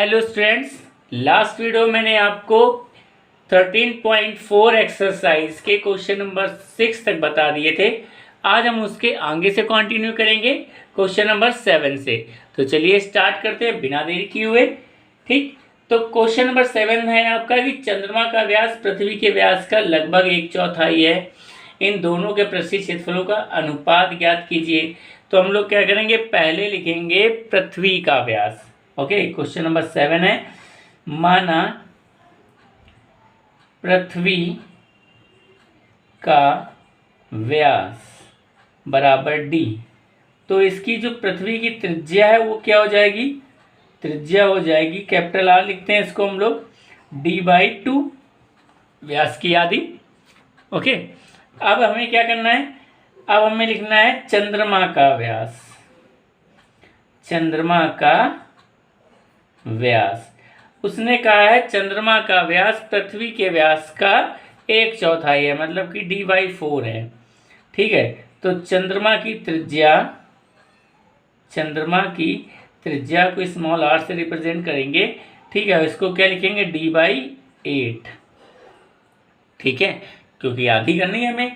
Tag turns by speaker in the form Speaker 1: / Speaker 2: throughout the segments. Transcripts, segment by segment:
Speaker 1: Hello students, last video मैंने आपको 13.4 exercise के क्वेश्चन नंबर 6 तक बता दिए थे। आज हम उसके आगे से कंटिन्यू करेंगे क्वेश्चन नंबर 7 से। तो चलिए स्टार्ट करते हैं बिना देरी किए हुए। ठीक, तो क्वेश्चन नंबर 7 है आपका कि चंद्रमा का व्यास पृथ्वी के व्यास का लगभग 1/4 है। इन दोनों के पृष्ठीय क्षेत्रफलों का अनुपात ज्ञात कीजिए। तो हम लोग क्या करेंगे, पहले लिखेंगे पृथ्वी का व्यास। ओके, क्वेश्चन नंबर 7 है, माना पृथ्वी का व्यास बराबर d। तो इसकी जो पृथ्वी की त्रिज्या है वो क्या हो जाएगी, त्रिज्या हो जाएगी कैपिटल R, लिखते हैं इसको हम लोग d/2, व्यास की आधी। ओके, अब हमें क्या करना है, अब हमें लिखना है चंद्रमा का व्यास। चंद्रमा का व्यास, उसने कहा है चंद्रमा का व्यास पृथ्वी के व्यास का 1/4 है, मतलब कि d/4 है। ठीक है, तो चंद्रमा की त्रिज्या को स्मॉल r से रिप्रेजेंट करेंगे। ठीक है, इसको क्या लिखेंगे, d/8। ठीक है, क्योंकि आधी करनी है हमें।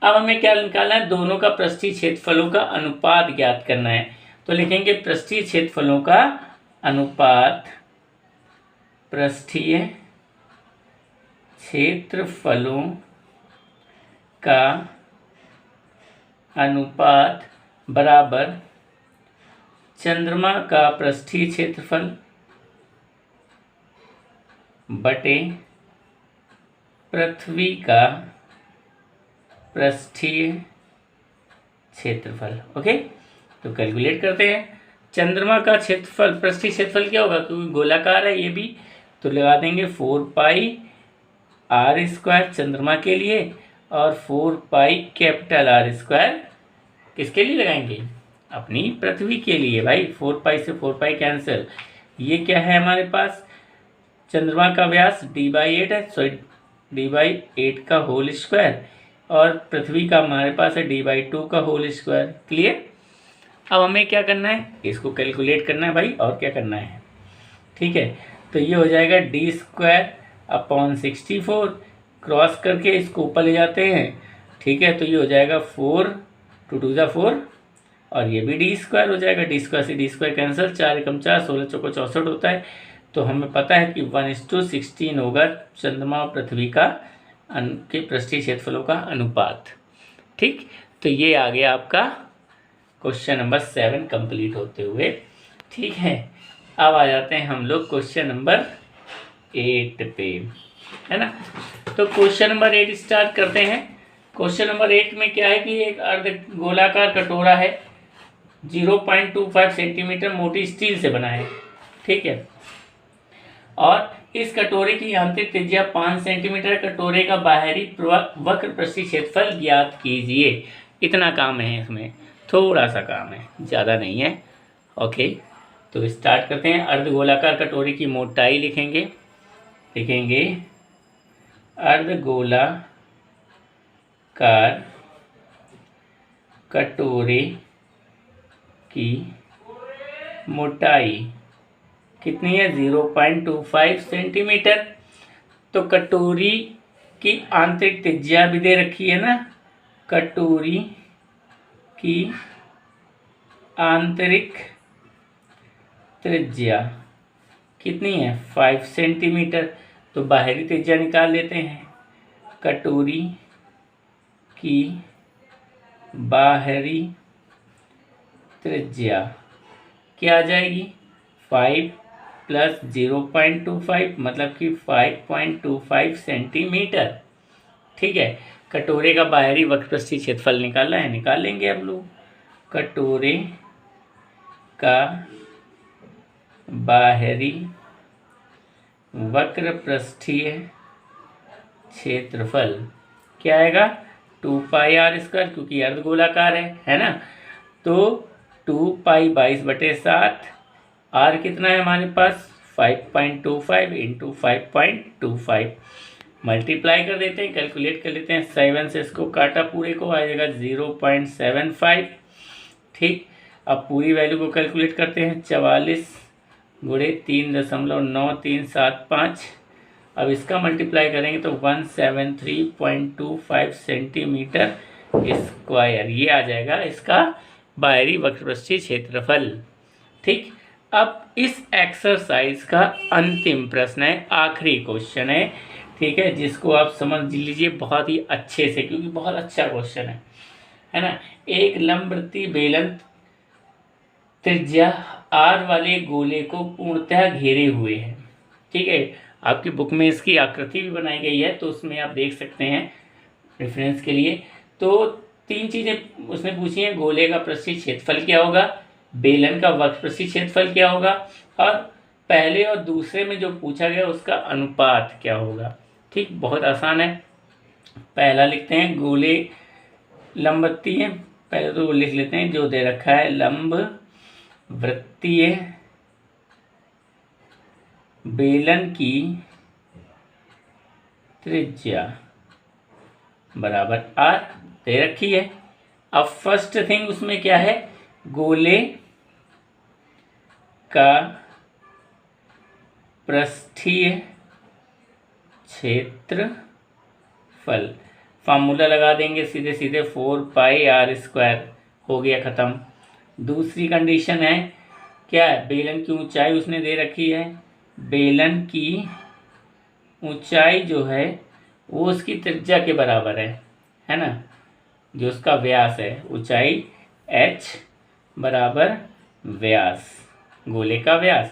Speaker 1: अब हमें क्या निकालना है, दोनों का पृष्ठीय क्षेत्रफलों का अनुपात ज्ञात करना है। तो लिखेंगे पृष्ठीय क्षेत्रफलों का अनुपात, पृष्ठीय क्षेत्रफलों का अनुपात बराबर चंद्रमा का पृष्ठीय क्षेत्रफल बटे पृथ्वी का पृष्ठीय क्षेत्रफल। ओके, तो कैलकुलेट करते हैं। चंद्रमा का क्षेत्रफल, पृष्ठीय क्षेत्रफल क्या होगा, क्योंकि गोलाकार है ये भी, तो लगा देंगे 4πr² चंद्रमा के लिए और 4π कैपिटल R² किसके लिए लगाएंगे, अपनी पृथ्वी के लिए। भाई 4π से 4π कैंसिल। ये क्या है हमारे पास, चंद्रमा का व्यास d/8 है, सो d/8 का होल स्क्वायर, और पृथ्वी का हमारे पास है d/2 का होल स्क्वायर। क्लियर। अब हमें क्या करना है, इसको कैलकुलेट करना है भाई, और क्या करना है। ठीक है, तो ये हो जाएगा d²/64, क्रॉस करके इसको ऊपर ले जाते हैं। ठीक है, तो ये हो जाएगा 4 2 2 4, और ये भी d² हो जाएगा। d² से d² कैंसिल, 4 एकम 4, 16 चौको 64 होता है। तो हमें पता है कि 1:16 होगा चंद्रमा और पृथ्वी का के पृष्ठीय क्षेत्रफलों का अनुपात। ठीक, तो ये आ गया आपका क्वेश्चन नंबर 7 कंप्लीट होते हुए। ठीक है, अब आ जाते हैं हम लोग क्वेश्चन नंबर 8 पे, है ना। तो क्वेश्चन नंबर 8 स्टार्ट करते हैं। क्वेश्चन नंबर 8 में क्या है कि एक अर्ध गोलाकार कटोरा है, 0.25 सेंटीमीटर मोटी स्टील से बना है। ठीक है, और इस कटोरे की आंतरिक त्रिज्या 5 सेंटीमीटर। कटोरे का बाहरी वक्र पृष्ठीय क्षेत्रफल ज्ञात कीजिए। इतना काम है इसमें, थोड़ा सा काम है, ज़्यादा नहीं है। ओके, तो स्टार्ट करते हैं। अर्धगोलाकार कटोरे की मोटाई लिखेंगे अर्धगोलाकार कटोरे की मोटाई कितनी है, 0.25 सेंटीमीटर। तो कटोरी की आंतरिक त्रिज्या भी दे रखी है ना, कटोरी की आंतरिक त्रिज्या कितनी है, 5 सेंटीमीटर। तो बाहरी त्रिज्या निकाल लेते हैं। कटोरी की बाहरी त्रिज्या क्या आ जाएगी, 5 + 0.25, मतलब कि 5.25 सेंटीमीटर। ठीक है, कटोरे का बाहरी वक्र पृष्ठीय क्षेत्रफल निकालना है, निकाल लेंगे हम लोग। कटोरे का बाहरी वक्र पृष्ठीय क्षेत्रफल क्या आएगा, 2πr², क्योंकि अर्धगोलाकार है ना। तो 2π 22/7, r कितना है हमारे पास, 5.25 × 5.25, मल्टीप्लाई कर देते हैं, कैलकुलेट कर लेते हैं। 7 से इसको काटा पूरे को, आ जाएगा 0.75। ठीक, अब पूरी वैल्यू को कैलकुलेट करते हैं। 44 गुणे 3.9375। अब इसका मल्टीप्लाई करेंगे तो 173.25 सेंटीमीटर स्क्वायर, ये आ जाएगा इसका बाहरी वक्रपृष्ठीय क्षेत्रफल। ठीक, अब इस एक्सरसाइज का अंतिम प्रश्न है, आखिरी क्वेश्चन है, ठीक है, जिसको आप समझ लीजिए बहुत ही अच्छे से, क्योंकि बहुत अच्छा क्वेश्चन है ना। एक लंबवृत्तीय बेलन त्रिज्या आर वाले गोले को पूर्णतः घेरे हुए है। ठीक है, आपकी बुक में इसकी आकृति भी बनाई गई है, तो उसमें आप देख सकते हैं रेफरेंस के लिए। तो 3 चीज़ें उसने पूछी हैं, गोले का पृष्ठीय क्षेत्रफल क्या होगा, बेलन का वक्रपृष्ठीय क्षेत्रफल क्या होगा, और पहले और दूसरे में जो पूछा गया उसका अनुपात क्या होगा। ठीक, बहुत आसान है। पहला लिखते हैं, गोले लंबवृत्तीय, पहले तो लिख लेते हैं जो दे रखा है, लंबवृत्तीय बेलन की त्रिज्या बराबर आर दे रखी है। अब फर्स्ट थिंग उसमें क्या है, गोले का पृष्ठीय क्षेत्रफल, फार्मूला लगा देंगे सीधे सीधे, 4πr², हो गया ख़त्म। दूसरी कंडीशन है क्या है, बेलन की ऊंचाई उसने दे रखी है, बेलन की ऊंचाई जो है वो उसकी त्रिज्या के बराबर है ना, जो उसका व्यास है, ऊंचाई h बराबर व्यास, गोले का व्यास,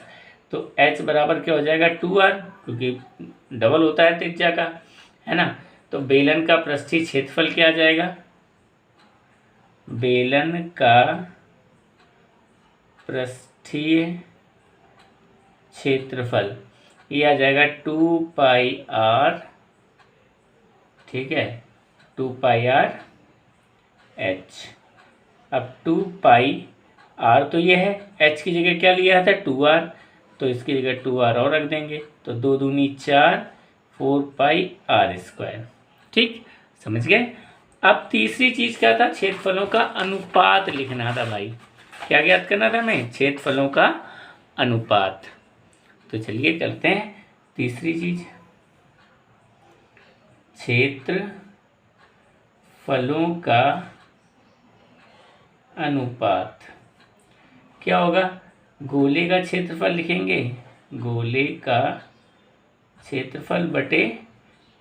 Speaker 1: तो h बराबर क्या हो जाएगा 2r, क्योंकि डबल होता है त्रिज्या का, है ना। तो बेलन का पृष्ठीय क्षेत्रफल क्या आ जाएगा, बेलन का पृष्ठीय क्षेत्रफल ये आ जाएगा 2πr, ठीक है, 2πr h। अब 2πr तो ये है, h की जगह क्या लिया था 2r, तो इसकी जगह 2r और रख देंगे, तो 2 दूनी 4, 4πr²। ठीक, समझ गए। अब तीसरी चीज़ क्या था, क्षेत्रफलों का अनुपात लिखना था भाई। क्या ज्ञात करना था हमें, क्षेत्रफलों का अनुपात। तो चलिए करते हैं तीसरी चीज, क्षेत्रफलों का अनुपात क्या होगा, गोले का क्षेत्रफल लिखेंगे, गोले का क्षेत्रफल बटे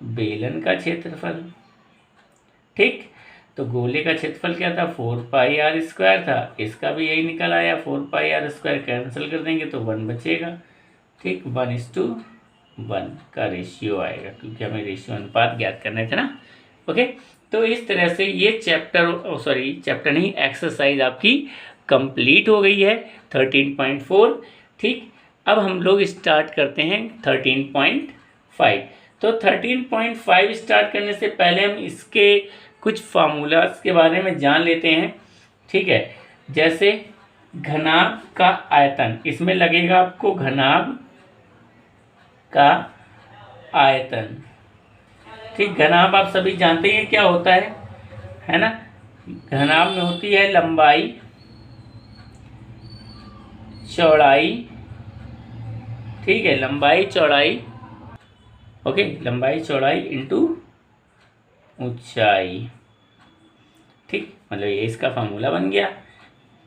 Speaker 1: बेलन का क्षेत्रफल। ठीक, तो गोले का क्षेत्रफल क्या था 4πr² था, इसका भी यही निकल आया, 4πr² कैंसिल कर देंगे तो 1 बचेगा। ठीक, 1:1 का रेशियो आएगा, क्योंकि हमें रेशियो अनुपात ज्ञात करने थे ना। ओके, तो इस तरह से ये चैप्टर नहीं, एक्सरसाइज आपकी कंप्लीट हो गई है 13.4। ठीक, अब हम लोग स्टार्ट करते हैं 13.5। तो 13.5 स्टार्ट करने से पहले हम इसके कुछ फार्मूलास के बारे में जान लेते हैं। ठीक है, जैसे घनाभ का आयतन, इसमें लगेगा आपको घनाभ का आयतन। ठीक, घनाभ आप सभी जानते हैं क्या होता है ना। घनाभ में होती है लंबाई, चौड़ाई, ठीक है, लंबाई चौड़ाई, ओके, लंबाई चौड़ाई इंटू ऊंचाई। ठीक, मतलब ये इसका फार्मूला बन गया।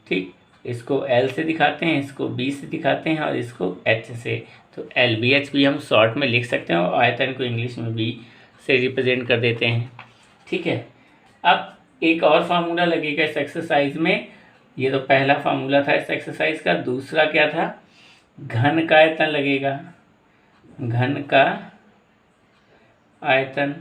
Speaker 1: ठीक, इसको L से दिखाते हैं, इसको B से दिखाते हैं और इसको H से, तो LBH भी हम शॉर्ट में लिख सकते हैं और आयतन को इंग्लिश में B से रिप्रेजेंट कर देते हैं। ठीक है, अब एक और फार्मूला लगेगा इस एक्सरसाइज में, ये तो पहला फार्मूला था इस एक्सरसाइज का। दूसरा क्या था, घन का आयतन लगेगा, घन का आयतन।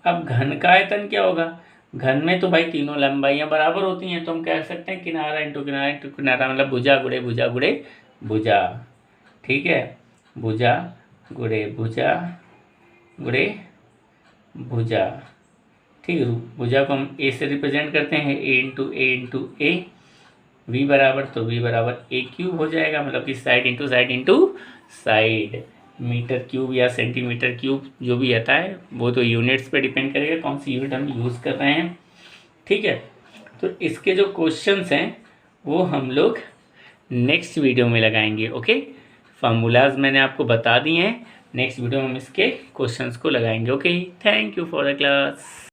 Speaker 1: अब घन का आयतन क्या होगा, घन में तो भाई तीनों लंबाइयाँ बराबर होती हैं, तो हम कह सकते हैं किनारा इंटू किनारा इंटू किनारा, मतलब भुजा गुणे भुजा गुणे भुजा। ठीक है, भुजा गुणे भुजा गुणे भुजा। ठीक है, भुजा को हम ए से रिप्रेजेंट करते हैं, ए इंटू ए, वी बराबर, तो वी बराबर a³ हो जाएगा, मतलब कि side into side. Metre cube या सेंटीमीटर क्यूब जो भी आता है वो तो यूनिट्स पे डिपेंड करेगा कौन सी यूनिट हम यूज़ कर रहे हैं। ठीक है, तो इसके जो क्वेश्चंस हैं वो हम लोग नेक्स्ट वीडियो में लगाएंगे। ओके, फार्मूलाज मैंने आपको बता दिए हैं। नेक्स्ट वीडियो में हम इसके क्वेश्चंस को लगाएंगे। Okay, thank you for the class.